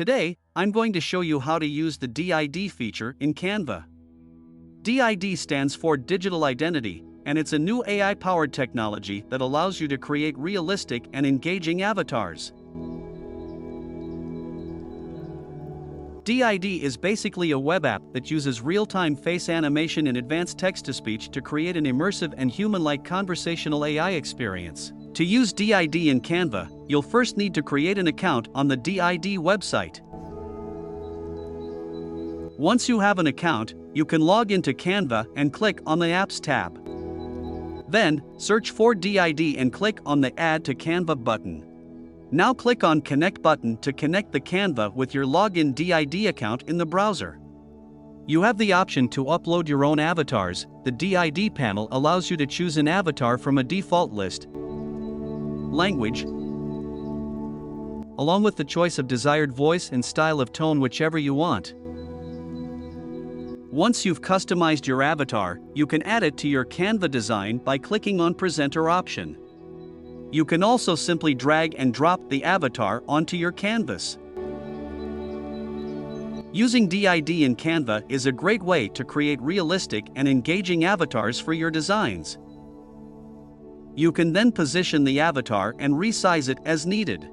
Today, I'm going to show you how to use the D-ID feature in Canva. D-ID stands for Digital Identity, and it's a new AI-powered technology that allows you to create realistic and engaging avatars. D-ID is basically a web app that uses real-time face animation and advanced text-to-speech to create an immersive and human-like conversational AI experience. To use D-ID in Canva, you'll first need to create an account on the D-ID website. Once you have an account, you can log into Canva and click on the Apps tab. Then, search for D-ID and click on the Add to Canva button. Now click on Connect button to connect the Canva with your login D-ID account in the browser. You have the option to upload your own avatars. The D-ID panel allows you to choose an avatar from a default list, language, along with the choice of desired voice and style of tone, whichever you want. Once you've customized your avatar, you can add it to your Canva design by clicking on Presenter option. You can also simply drag and drop the avatar onto your canvas. Using D-ID in Canva is a great way to create realistic and engaging avatars for your designs. You can then position the avatar and resize it as needed.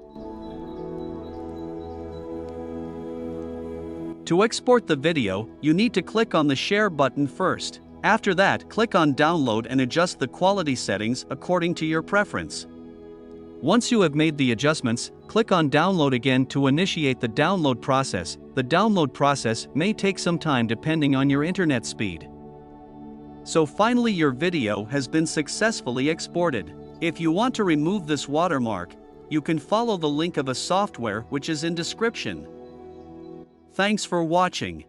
To export the video, you need to click on the Share button first. After that, click on Download and adjust the quality settings according to your preference. Once you have made the adjustments, click on Download again to initiate the download process. The download process may take some time depending on your internet speed. So finally, your video has been successfully exported. If you want to remove this watermark, you can follow the link of a software which is in description. Thanks for watching.